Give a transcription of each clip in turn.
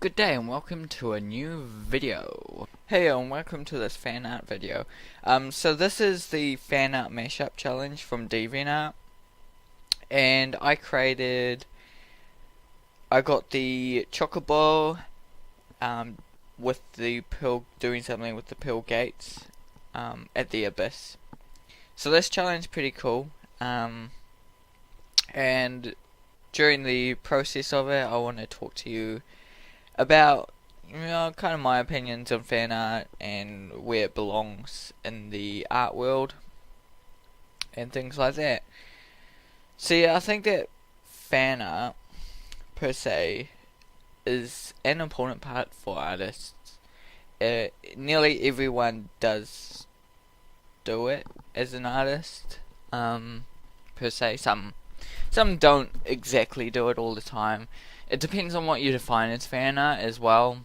Good day and welcome to a new video. Hey and welcome to this fan art video. So this is the fan art mashup challenge from DeviantArt, and I got the Chocobo with the pill, doing something with the pill gates at the abyss. So this challenge is pretty cool, and during the process of it I want to talk to you about kind of my opinions on fan art and where it belongs in the art world and things like that. See, I think that fan art per se is an important part for artists. Nearly everyone does do it as an artist, per se. Some don't exactly do it all the time. It depends on what you define as fan art as well.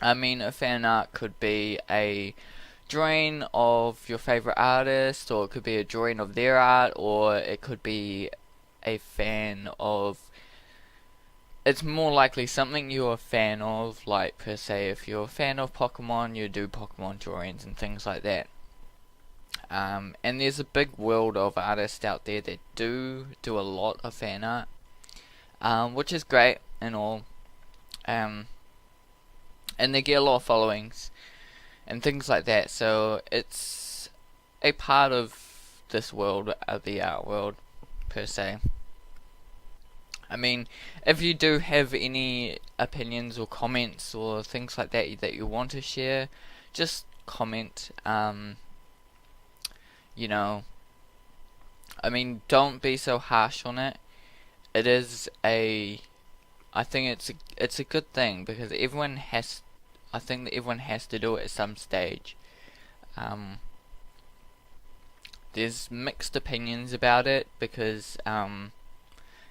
I mean, a fan art could be a drawing of your favorite artist, or it could be a drawing of their art, or it could be a fan of... It's more likely something you're a fan of, like per se, if you're a fan of Pokemon, you do Pokemon drawings and things like that. And there's a big world of artists out there that do a lot of fan art. Which is great and all, and they get a lot of followings and things like that, so it's a part of this world, of the art world per se. I mean, if you do have any opinions or comments or things like that that you want to share, just comment. You know, I mean, don't be so harsh on it. It is I think it's a good thing, because I think that everyone has to do it at some stage. There's mixed opinions about it, because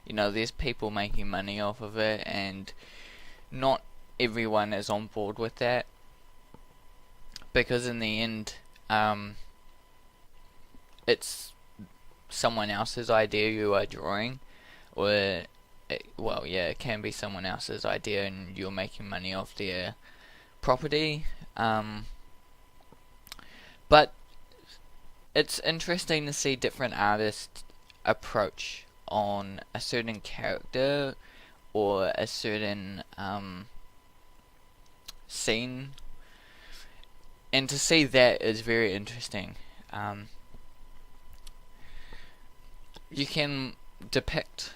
there's people making money off of it, and not everyone is on board with that, because in the end it's someone else's idea you are drawing. Or, it can be someone else's idea and you're making money off their property. But it's interesting to see different artists approach on a certain character or a certain scene, and to see that is very interesting. You can depict,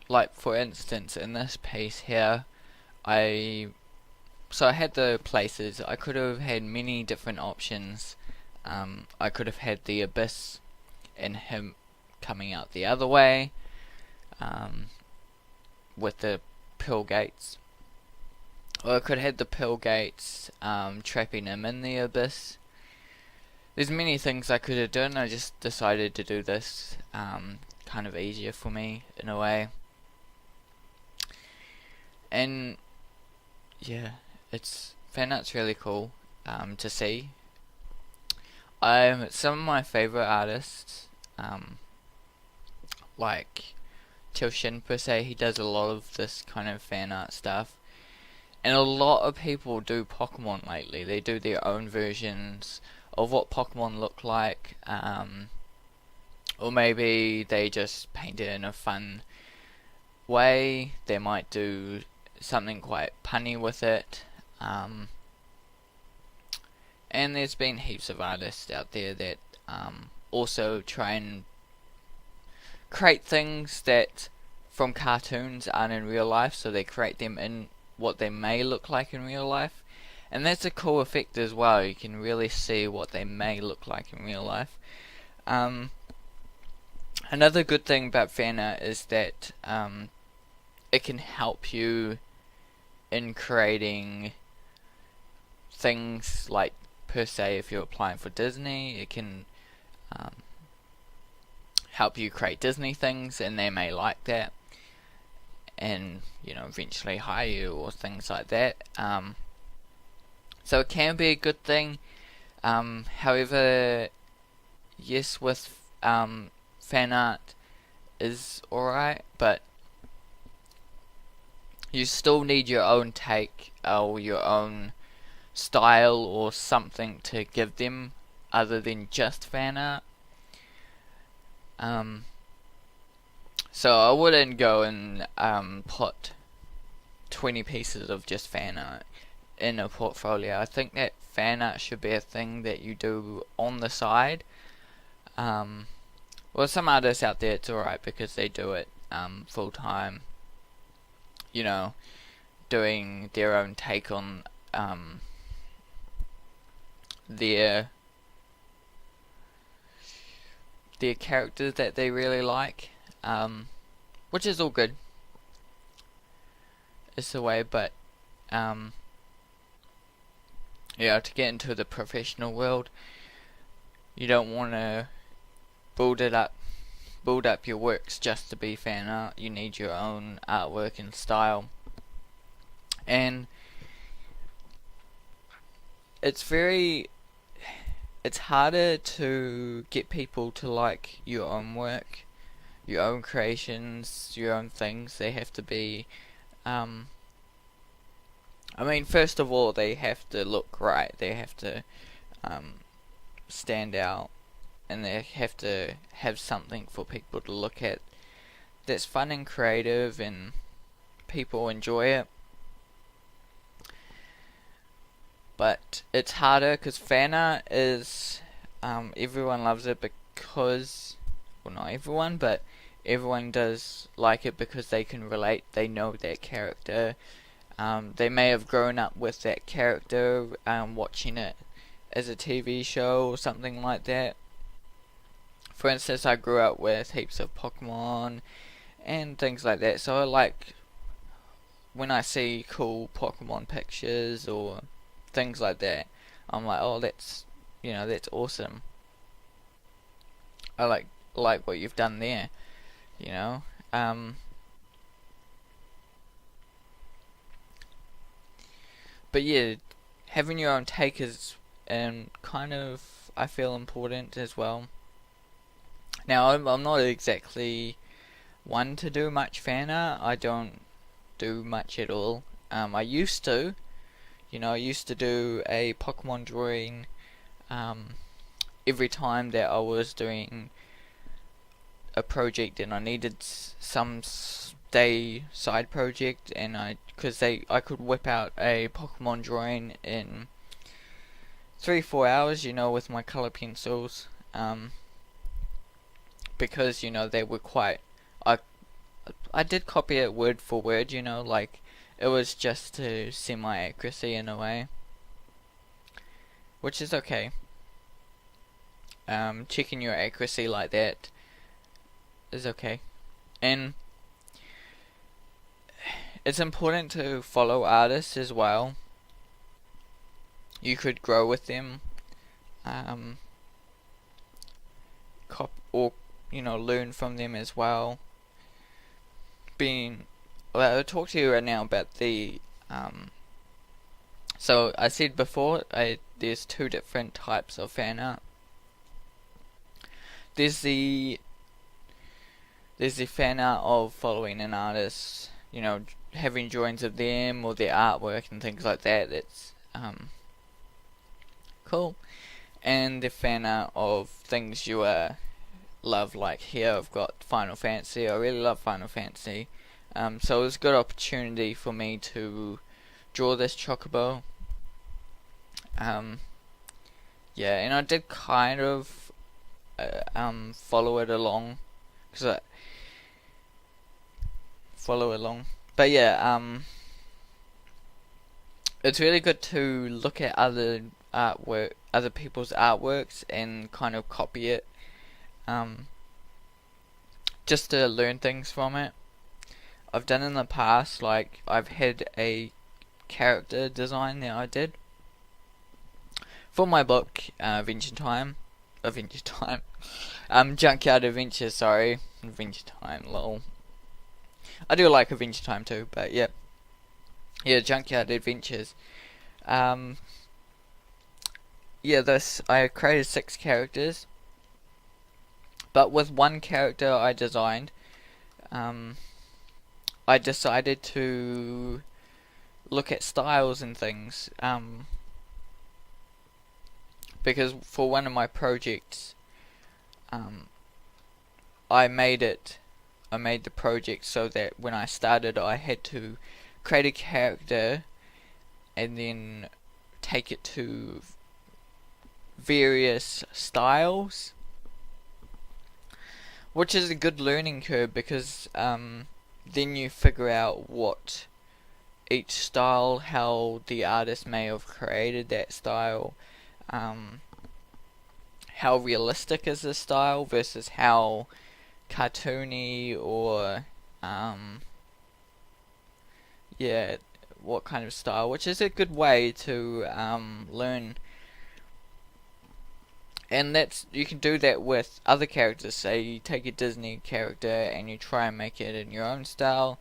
like for instance in this piece here, I had the places. I could have had many different options. I could have had the abyss and him coming out the other way, with the pill gates, or I could have had the pill gates trapping him in the abyss. There's many things I could have done. I just decided to do this, kind of easier for me in a way. And yeah, fan art's really cool to see. Some of my favorite artists, like Tilshin per se, he does a lot of this kind of fan art stuff. And a lot of people do Pokemon lately. They do their own versions of what Pokemon look like, or maybe they just paint it in a fun way. They might do something quite punny with it, and there's been heaps of artists out there that also try and create things that from cartoons aren't in real life, so they create them in what they may look like in real life. And that's a cool effect as well. You can really see what they may look like in real life. Another good thing about fan art is that it can help you in creating things, like per se if you're applying for Disney, it can help you create Disney things, and they may like that, and eventually hire you or things like that. So it can be a good thing. However, yes, with fan art is alright, but you still need your own take or your own style or something to give them other than just fan art. So I wouldn't go and put 20 pieces of just fan art in a portfolio. I think that fan art should be a thing that you do on the side. Well, some artists out there, it's alright because they do it full time, you know, doing their own take on their characters that they really like, which is all good. It's the way, but yeah, to get into the professional world, you don't want to build up your works just to be fan art. You need your own artwork and style, and it's harder to get people to like your own work, your own creations, your own things. They have to be I mean, first of all, they have to look right. They have to stand out, and they have to have something for people to look at that's fun and creative, and people enjoy it. But it's harder because fan art is everyone loves it because, well, not everyone, but everyone does like it because they can relate. They know that character. They may have grown up with that character, watching it as a TV show or something like that. For instance, I grew up with heaps of Pokemon and things like that, so I like when I see cool Pokemon pictures or things like that, I'm like, oh, that's awesome. I like what you've done there, you know. But yeah, having your own take is kind of, I feel, important as well. Now, I'm not exactly one to do much fan art. I don't do much at all. I used to, I used to do a Pokemon drawing every time that I was doing a project and I needed some side project, and I could whip out a Pokemon drawing in 3-4 hours, with my color pencils, because they were quite. I did copy it word for word, like it was just to semi-accuracy in a way, which is okay. Checking your accuracy like that is okay, and it's important to follow artists as well. You could grow with them, learn from them as well. I'll talk to you right now about the. So I said before, there's two different types of fan art. There's the fan art of following an artist, having drawings of them or their artwork and things like that. That's cool. And the fan art of things you love, like here I've got Final Fantasy. I really love Final Fantasy. So it was a good opportunity for me to draw this Chocobo. Yeah, and I did kind of follow it along, but yeah, it's really good to look at other people's artworks and kind of copy it, just to learn things from it. I've done in the past, like I've had a character design that I did for my book, Adventure Time, Junkyard Adventure, sorry, Adventure Time, lol. I do like Adventure Time too, but yeah, Junkyard Adventures. I created 6 characters, but with one character I designed, I decided to look at styles and things, because for one of my projects, um, I made the project so that when I started, I had to create a character and then take it to various styles, which is a good learning curve because then you figure out what each style, how the artist may have created that style, how realistic is the style versus how cartoony or yeah, what kind of style, which is a good way to learn. And that's, you can do that with other characters. Say you take a Disney character and you try and make it in your own style.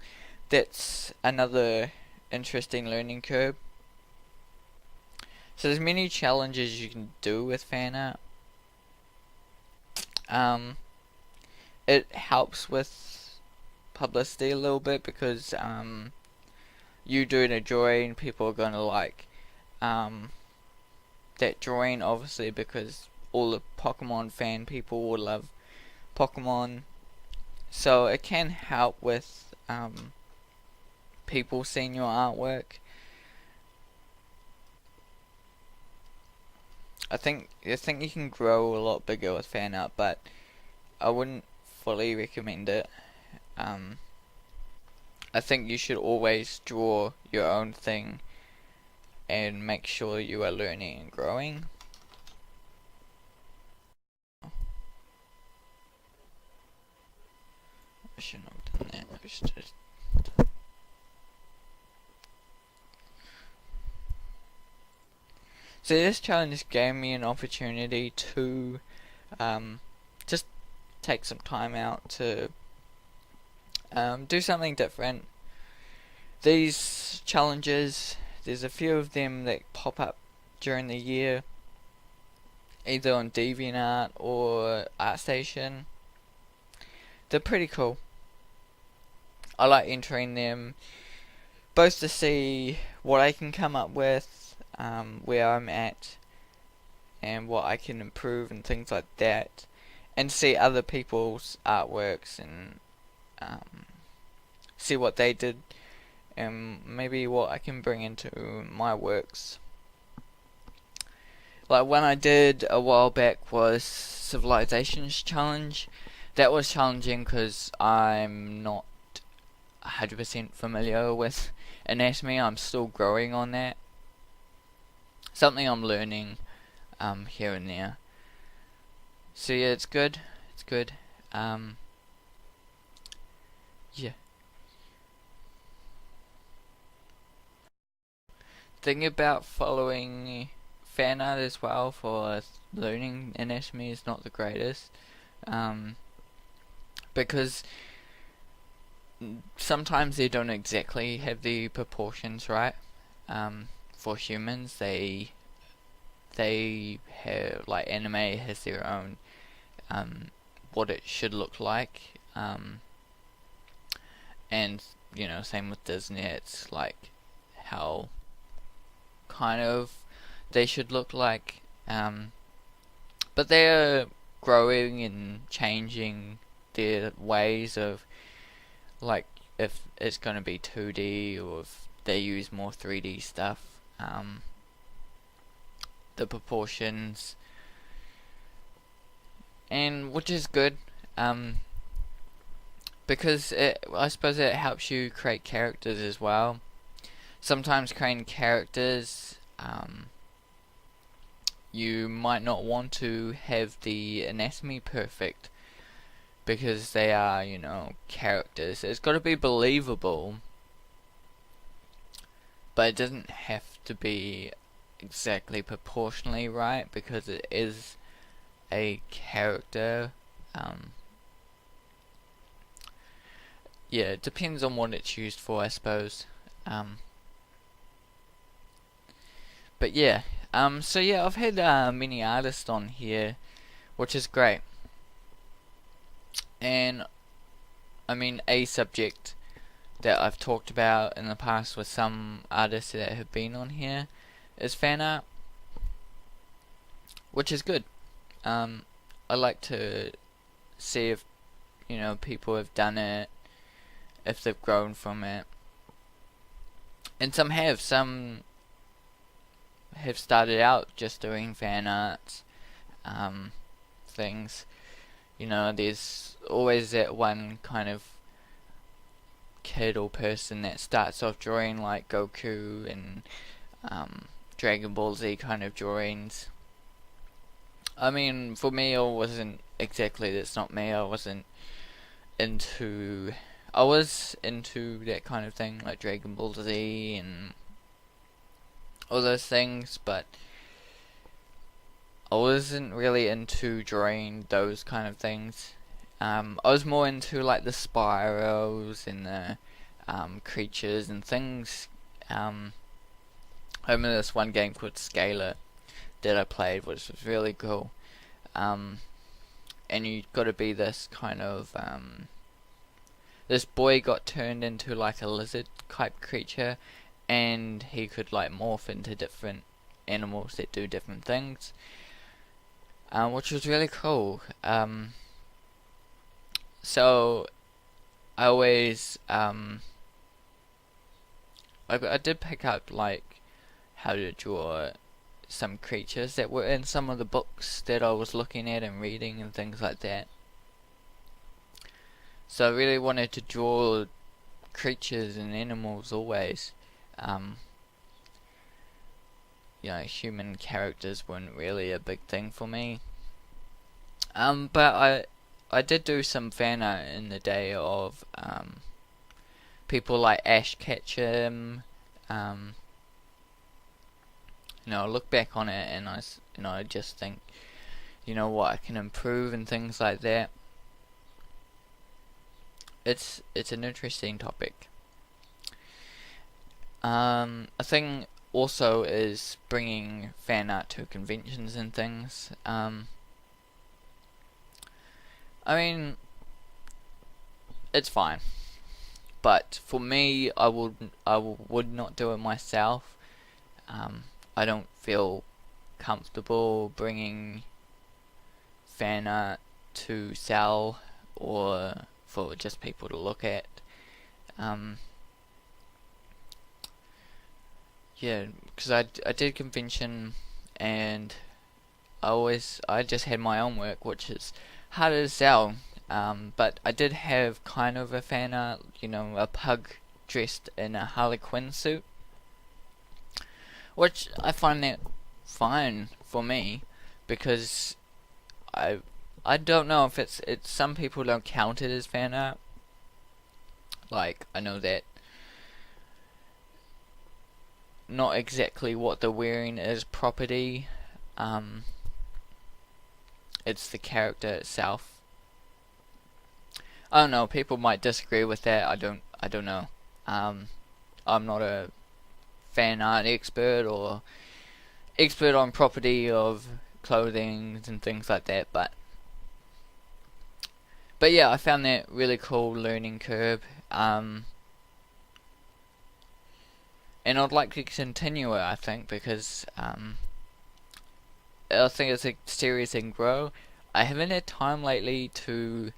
That's another interesting learning curve. So there's many challenges you can do with fan art. It helps with publicity a little bit because you doing a drawing, people are gonna like that drawing, obviously, because all the Pokemon fan people will love Pokemon. So it can help with people seeing your artwork. I think you can grow a lot bigger with fan art, but I wouldn't fully recommend it. I think you should always draw your own thing and make sure you are learning and growing. I shouldn't have done that. I should just... So this challenge gave me an opportunity to just take some time out to do something different. These challenges, there's a few of them that pop up during the year, either on DeviantArt or ArtStation. They're pretty cool. I like entering them both to see what I can come up with, where I'm at, and what I can improve and things like that, and see other people's artworks and see what they did and maybe what I can bring into my works. Like one I did a while back was Civilizations Challenge. That was challenging because I'm not 100% familiar with anatomy. I'm still growing on that. Something I'm learning here and there. So yeah, it's good. It's good. Yeah. Thing about following fan art as well for learning anatomy is not the greatest. Because sometimes they don't exactly have the proportions right. For humans, they have, like, anime has their own what it should look like, and you know, same with Disney. It's like how kind of they should look like, but they're growing and changing their ways of, like, if it's going to be 2D or if they use more 3D stuff, the proportions, and which is good, because I suppose it helps you create characters as well. Sometimes creating characters, you might not want to have the anatomy perfect because they are, you know, characters. It's got to be believable, but it doesn't have to be exactly proportionally right because it is a character. Yeah, it depends on what it's used for, I suppose. But yeah, so yeah, I've had many artists on here, which is great. And I mean, a subject that I've talked about in the past with some artists that have been on here is fan art, which is good. I like to see if people have done it, if they've grown from it, and some have started out just doing fan arts things. There's always that one kind of kid or person that starts off drawing like Goku and Dragon Ball Z kind of drawings. I mean, for me, that's not me. I was into that kind of thing, like Dragon Ball Z and all those things, but I wasn't really into drawing those kind of things. I was more into like the spirals and the creatures and things. I remember this one game called Scalar that I played, which was really cool. And you got to be this kind of this boy got turned into like a lizard type creature, and he could like morph into different animals that do different things, which was really cool. So I always I did pick up like how to draw some creatures that were in some of the books that I was looking at and reading and things like that. So I really wanted to draw creatures and animals always. Human characters weren't really a big thing for me. But I did do some fan art in the day of people like Ash Ketchum. I look back on it and I just think, what I can improve and things like that. It's an interesting topic. A thing also is bringing fan art to conventions and things. I mean, it's fine, but for me, I would not do it myself. I don't feel comfortable bringing fan art to sell or for just people to look at. Because I did convention and I just had my own work, which is harder to sell. But I did have kind of a fan art, a pug dressed in a Harley Quinn suit, which I find that fine for me, because I don't know if it's some people don't count it as fan art. Like, I know that not exactly what they're wearing is property. It's the character itself. I don't know, people might disagree with that. I don't know. I'm not a fan art expert or expert on property of clothing and things like that, but yeah, I found that really cool learning curve. And I'd like to continue it, I think, because I think it's a series that can grow. I haven't had time lately to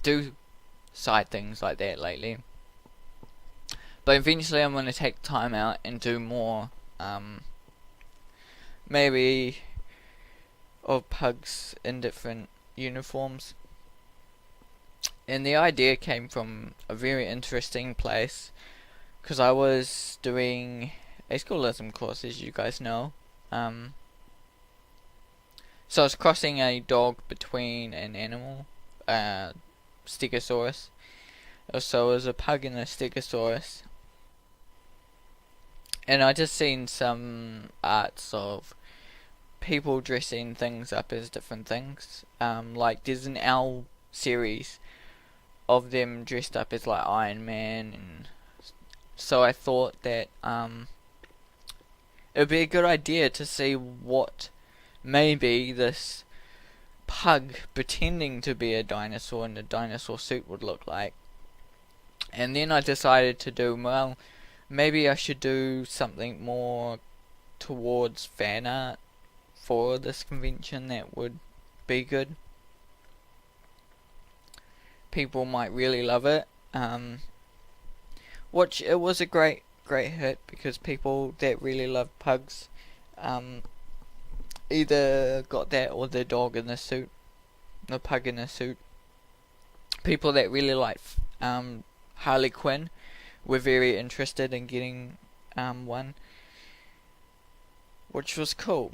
do side things like that lately, but eventually I'm going to take time out and do more, maybe of pugs in different uniforms. And the idea came from a very interesting place, because I was doing a schoolism course, as you guys know. So I was crossing a dog between an animal, Stegosaurus. So it was a pug and a Stegosaurus. And I just seen some arts of people dressing things up as different things. Like there's an owl series of them dressed up as like Iron Man, and so I thought that it would be a good idea to see what maybe this pug pretending to be a dinosaur in a dinosaur suit would look like. And then I decided to do, well, maybe I should do something more towards fan art for this convention that would be good. People might really love it. Which it was a great hit, because people that really love pugs either got that or the dog in the suit, the pug in the suit. People that really like Harley Quinn were very interested in getting one, which was cool.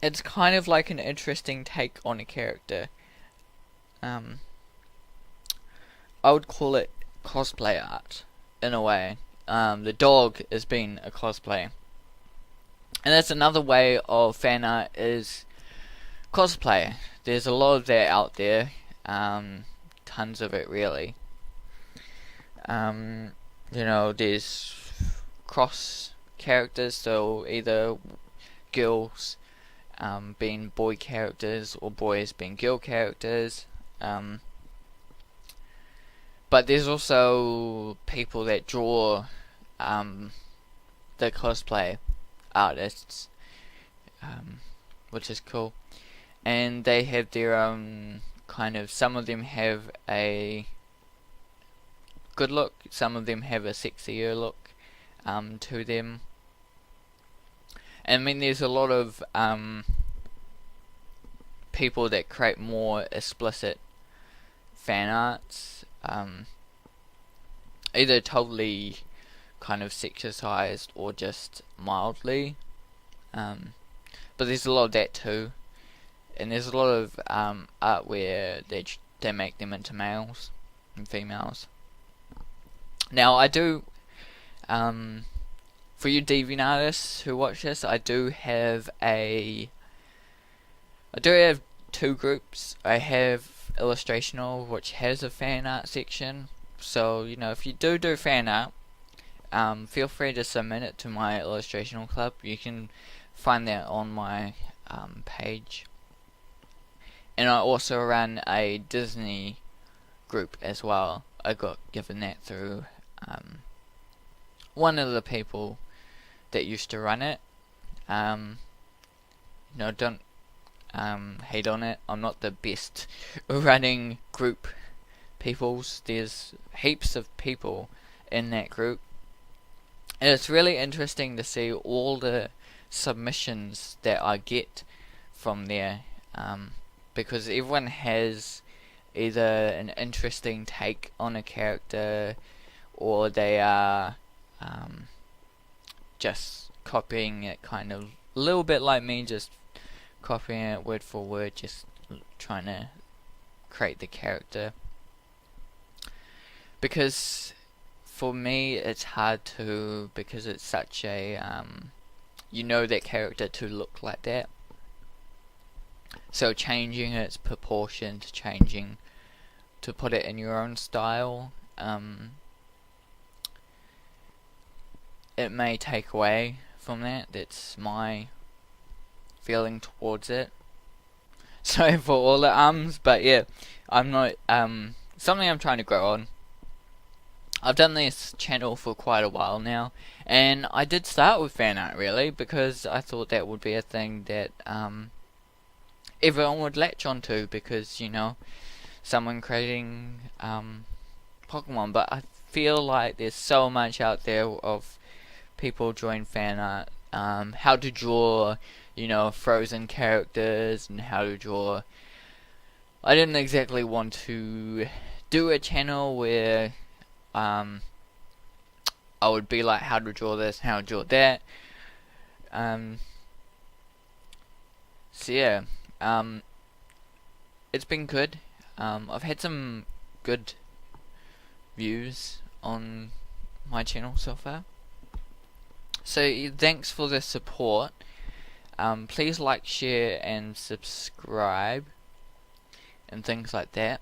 It's kind of like an interesting take on a character. I would call it cosplay art in a way. The dog has been a cosplay, and that's another way of fan art, is cosplay. There's a lot of that out there, tons of it really. There's cross characters, so either girls being boy characters or boys being girl characters. But there's also people that draw the cosplay artists, which is cool. And they have their own kind of, some of them have a good look, some of them have a sexier look to them. And I mean, there's a lot of people that create more explicit fan arts, either totally kind of sexualized or just mildly, but there's a lot of that too. And there's a lot of art where they make them into males and females. Now I do, for you deviant artists who watch this, I do have two groups. I have Illustrational, which has a fan art section. So if you do fan art, feel free to submit it to my Illustrational club. You can find that on my page. And I also run a Disney group as well. I got given that through one of the people that used to run it. Don't hate on it. I'm not the best running group peoples. There's heaps of people in that group, and it's really interesting to see all the submissions that I get from there, because everyone has either an interesting take on a character, or they are just copying it, kind of a little bit like me, just copying it word for word, just trying to create the character. Because for me it's hard to, because it's such a that character to look like that, so changing its proportions, changing to put it in your own style, it may take away from that. That's my feeling towards it. Sorry for all the but yeah, I'm not something I'm trying to grow on. I've done this channel for quite a while now, and I did start with fan art really because I thought that would be a thing that everyone would latch onto, because someone creating Pokemon. But I feel like there's so much out there of people drawing fan art, how to draw frozen characters, and how to draw. I didn't exactly want to do a channel where I would be like, how to draw this, how to draw that. So yeah, it's been good. I've had some good views on my channel so far. So thanks for the support. Please like, share, and subscribe, and things like that.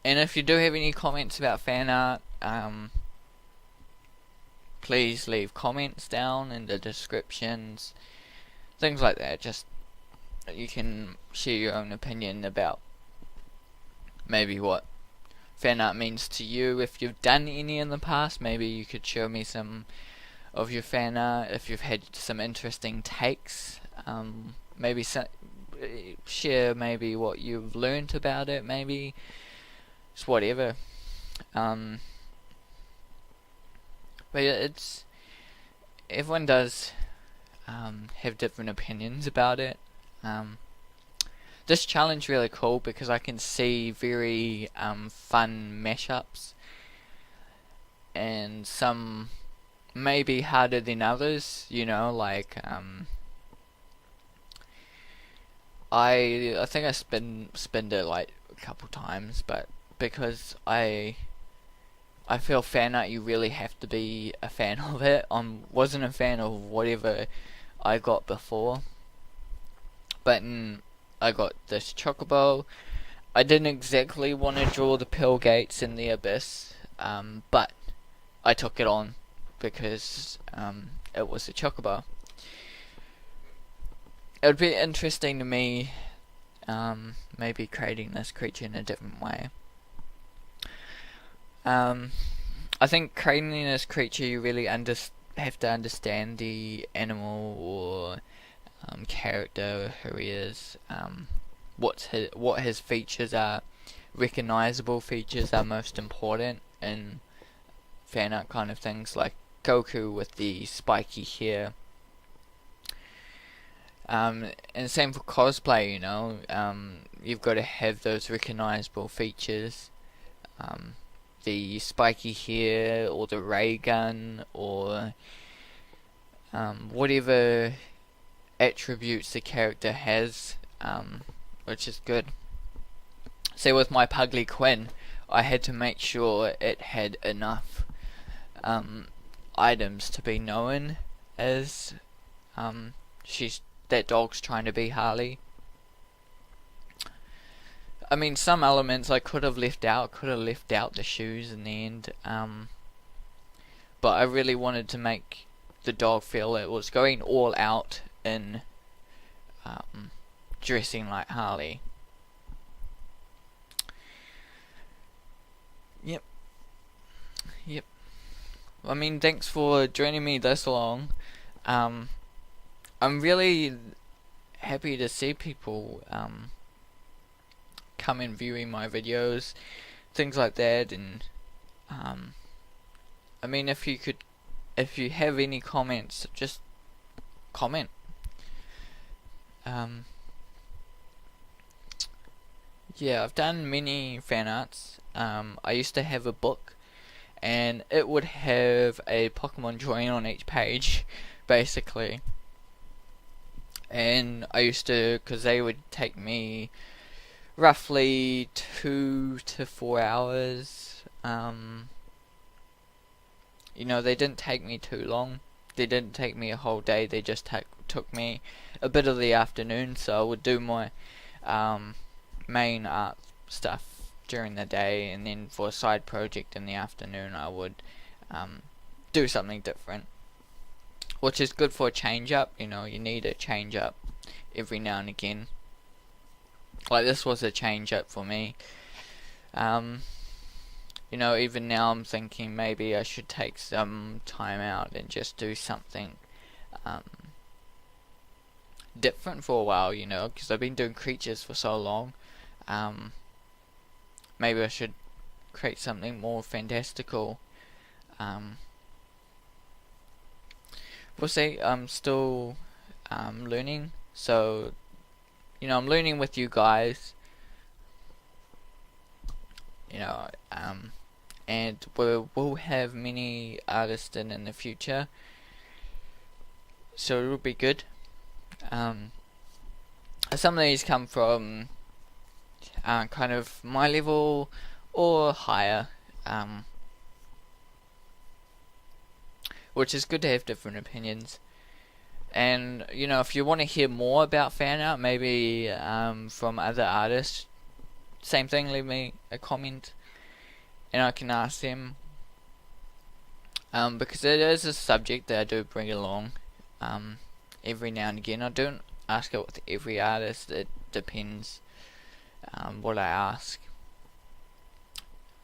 And if you do have any comments about fan art, please leave comments down in the descriptions, things like that. Just, you can share your own opinion about maybe what fan art means to you. If you've done any in the past, maybe you could show me some of your fan art. If you've had some interesting takes, maybe share maybe what you've learnt about it. Maybe just whatever. But yeah, it's everyone does have different opinions about it. This challenge really cool because I can see very fun mashups, and some maybe harder than others. You know, like I think I spinned it like a couple times, but because I feel fan art, you really have to be a fan of it. Wasn't a fan of whatever I got before, but I got this chocobo. I didn't exactly want to draw the Pearl Gates in the Abyss, but I took it on because it was a chocobo. It would be interesting to me, maybe creating this creature in a different way. I think creating this creature, you really have to understand the animal or character, who he is, what his features are. Recognizable features are most important in fan art kind of things, like Goku with the spiky hair. And same for cosplay, you know. You've got to have those recognizable features. The spiky hair, or the ray gun, or whatever attributes the character has, which is good. So with my Pugly Quinn, I had to make sure it had enough items to be known as that dog's trying to be Harley. I mean, some elements I could have left out. Could have left out the shoes in the end. But I really wanted to make the dog feel it was going all out in dressing like Harley. Yep. I mean, thanks for joining me this long. I'm really happy to see people come and viewing my videos, things like that, and I mean, if you have any comments, just comment. Yeah, I've done many fan arts. I used to have a book, and it would have a Pokemon drawing on each page, basically. And I used to, because they would take me roughly 2 to 4 hours. You know, they didn't take me too long. They didn't take me a whole day. They just took me a bit of the afternoon. So I would do my main art stuff during the day, and then for a side project in the afternoon, I would do something different, which is good for a change up. You know, you need a change up every now and again. Like, this was a change up for me. You know, even now I'm thinking maybe I should take some time out and just do something different for a while, you know, because I've been doing creatures for so long. Maybe I should create something more fantastical. We'll see. I'm still learning, so you know, I'm learning with you guys. You know, and we'll have many artists in the future, so it'll be good. Some of these come from kind of my level or higher, which is good to have different opinions. And you know, if you want to hear more about fan art, maybe from other artists, same thing, leave me a comment and I can ask them, because it is a subject that I do bring along every now and again. I don't ask it with every artist. It depends what I ask.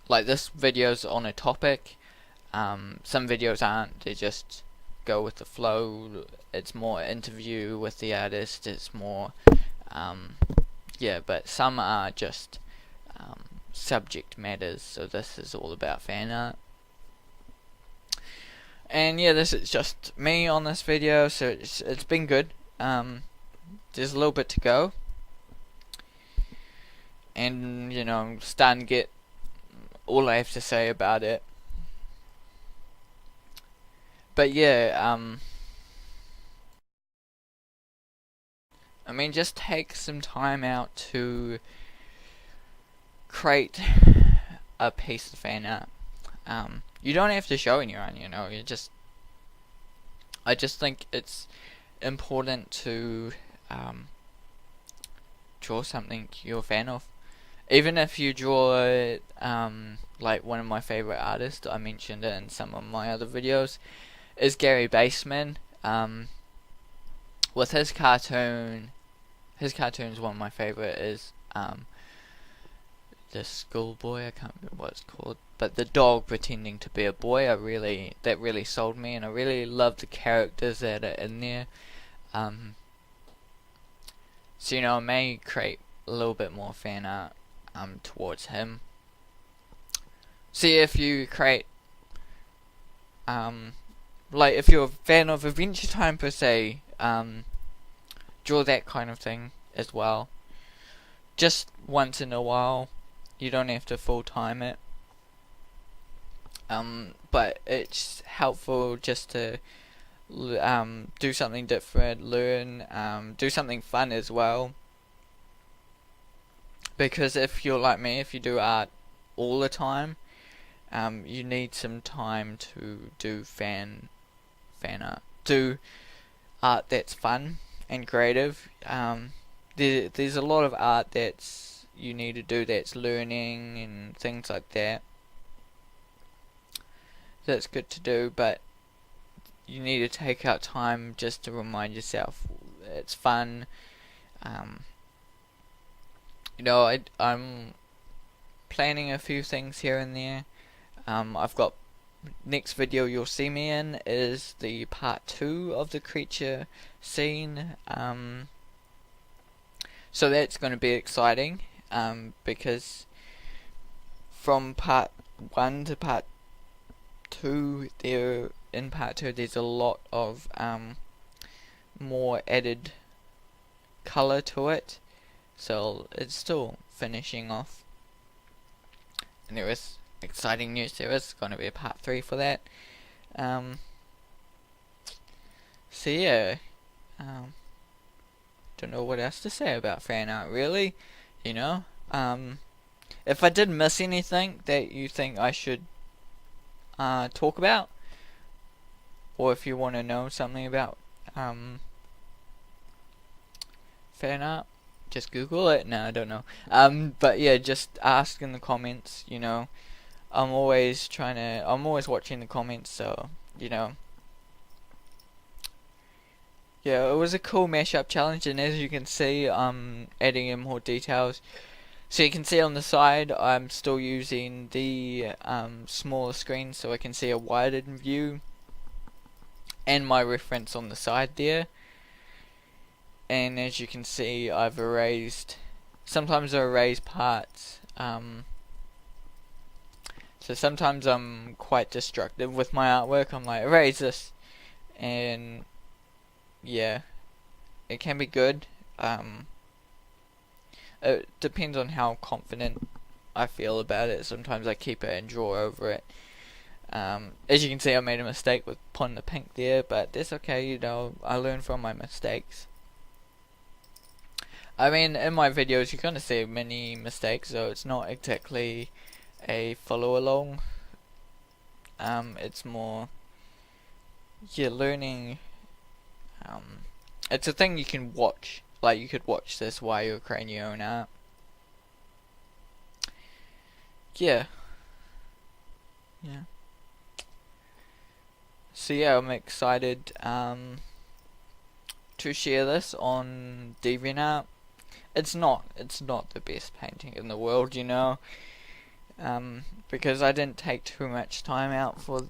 like this video's on a topic. Some videos aren't, they just go with the flow. It's more interview with the artist, it's more yeah, but some are just subject matters, so this is all about fan art. And yeah, this is just me on this video, so it's been good. There's a little bit to go, and you know, I'm starting to get all I have to say about it. But yeah, I mean, just take some time out to create a piece of fan art. You don't have to show anyone, you know, I just think it's important to draw something you're a fan of. Even if you draw like one of my favorite artists, I mentioned it in some of my other videos, is Gary Baseman. With his cartoon's one of my favorite is the schoolboy, I can't remember what it's called, but the dog pretending to be a boy. That really sold me, and I really love the characters that are in there. So you know, I may create a little bit more fan art towards him. See if you create like if you're a fan of Adventure Time per se, draw that kind of thing as well. Just once in a while. You don't have to full time it. But it's helpful just to do something different, learn, do something fun as well. Because if you're like me, if you do art all the time, you need some time to do fan art. Do art that's fun and creative. There's a lot of art that's you need to do that's learning and things like that. That's good to do, but you need to take out time just to remind yourself it's fun. You know, I'm planning a few things here and there. I've got next video you'll see me in is the part 2 of the creature scene. So that's going to be exciting. Because from part 1 to part 2, in part 2 there's a lot of more added color to it, so it's still finishing off. And there is exciting news, there is going to be a part 3 for that. So yeah, don't know what else to say about fan art really. You know, if I did miss anything that you think I should talk about, or if you want to know something about fan art, just Google it. No, I don't know. But yeah, just ask in the comments. You know, I'm always watching the comments. So you know. Yeah, it was a cool mashup challenge, and as you can see, I'm adding in more details. So you can see on the side, I'm still using the smaller screen so I can see a wider view, and my reference on the side there. And as you can see, I've erased, sometimes I erase parts, so sometimes I'm quite destructive with my artwork. I'm like, erase this, and yeah, it can be good. It depends on how confident I feel about it. Sometimes I keep it and draw over it. As you can see, I made a mistake with putting the pink there, but that's okay, you know, I learn from my mistakes. I mean, in my videos you're gonna see many mistakes, so it's not exactly a follow along. It's more, you're learning. It's a thing you can watch. Like, you could watch this while you're creating your own art. Yeah. So yeah, I'm excited to share this on DeviantArt. It's not the best painting in the world, you know. because I didn't take too much time out for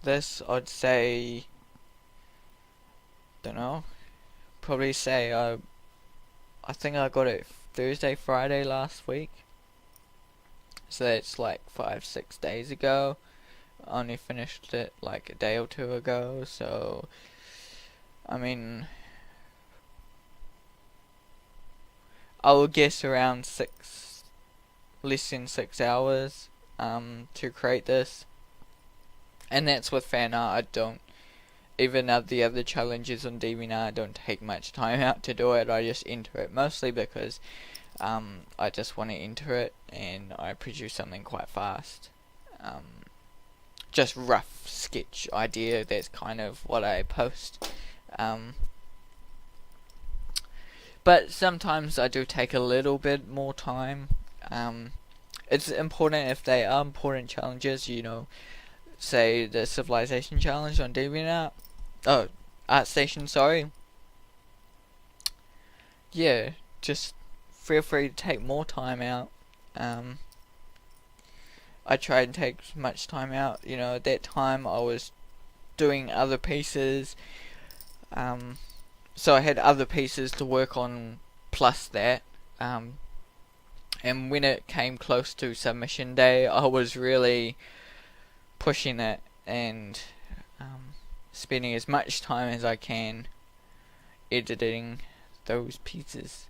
this. I'd say, don't know, probably say I think I got it Thursday, Friday last week. So that's like 5-6 days ago. I only finished it like a day or two ago, so I mean, I would guess around less than 6 hours to create this. And that's with fan art. I don't, even the other challenges on DeviantArt, I don't take much time out to do it. I just enter it, mostly because I just want to enter it and I produce something quite fast. Just rough sketch idea, that's kind of what I post. But sometimes I do take a little bit more time. It's important if they are important challenges, you know, say the Civilization Challenge on DeviantArt. Oh, ArtStation, sorry. Yeah, just feel free to take more time out. I try and take as much time out. You know, at that time I was doing other pieces. So I had other pieces to work on plus that. And when it came close to submission day, I was really pushing it and spending as much time as I can editing those pieces.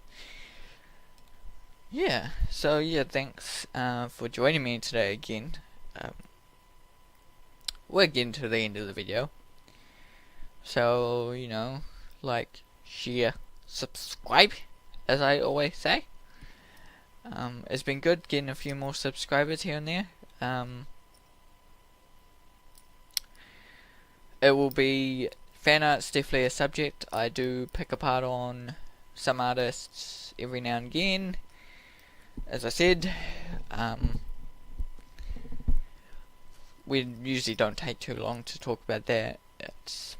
Yeah, so yeah, thanks for joining me today again. We're getting to the end of the video. So, you know, like, share, subscribe, as I always say. It's been good getting a few more subscribers here and there. It will be, fan art's definitely a subject. I do pick apart on some artists every now and again. As I said, we usually don't take too long to talk about that. It's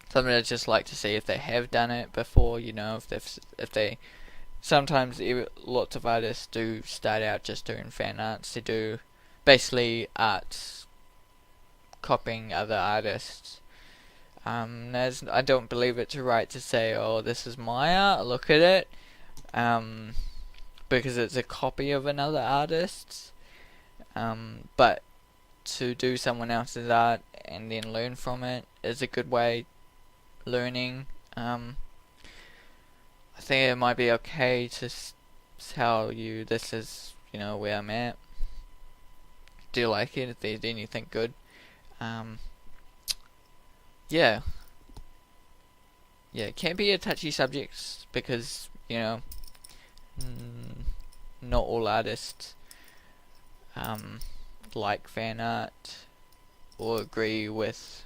something I just like to see if they have done it before, you know, if they sometimes lots of artists do start out just doing fan arts. They do basically arts copying other artists. I don't believe it's right to say, oh, this is my art, look at it, because it's a copy of another artist's. But to do someone else's art and then learn from it is a good way learning. I think it might be okay to tell you this is, you know, where I'm at. Do you like it? If there's anything good. Yeah, it can be a touchy subject because, you know, not all artists like fan art or agree with,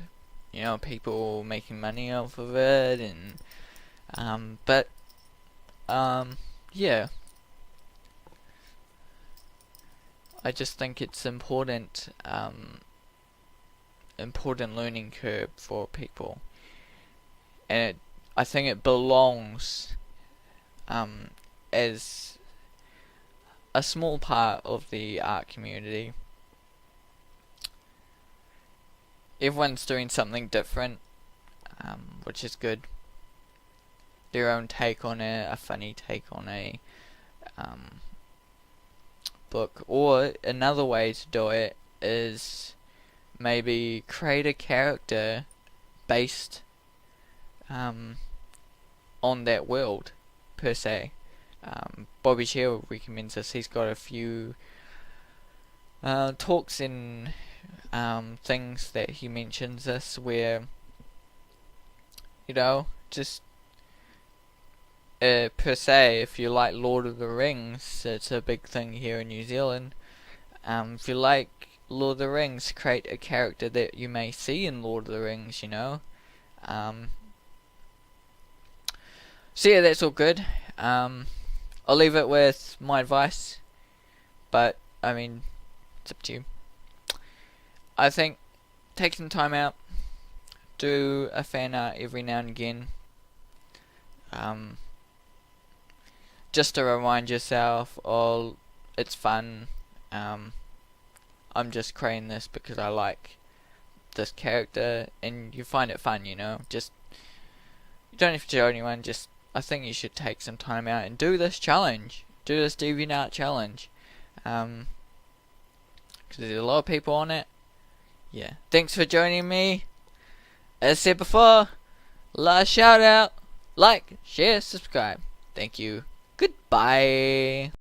you know, people making money off of it, and yeah, I just think it's important learning curve for people, and I think it belongs as a small part of the art community. Everyone's doing something different, which is good. Their own take on it, a funny take on a book. Or another way to do it is maybe create a character based on that world, per se. Bobby Shell recommends this. He's got a few talks in things that he mentions this, where, you know, just per se, if you like Lord of the Rings, it's a big thing here in New Zealand. If you like Lord of the Rings, create a character that you may see in Lord of the Rings, you know. So yeah, that's all good. I'll leave it with my advice, but I mean, it's up to you. I think take some time out, do a fan art every now and again, just to remind yourself, or it's fun. I'm just creating this because I like this character, and you find it fun, you know. Just, you don't have to show anyone. Just, I think you should take some time out and do this challenge. Do this DeviantArt challenge. Because there's a lot of people on it. Yeah. Thanks for joining me. As said before, last shout out, like, share, subscribe. Thank you. Goodbye.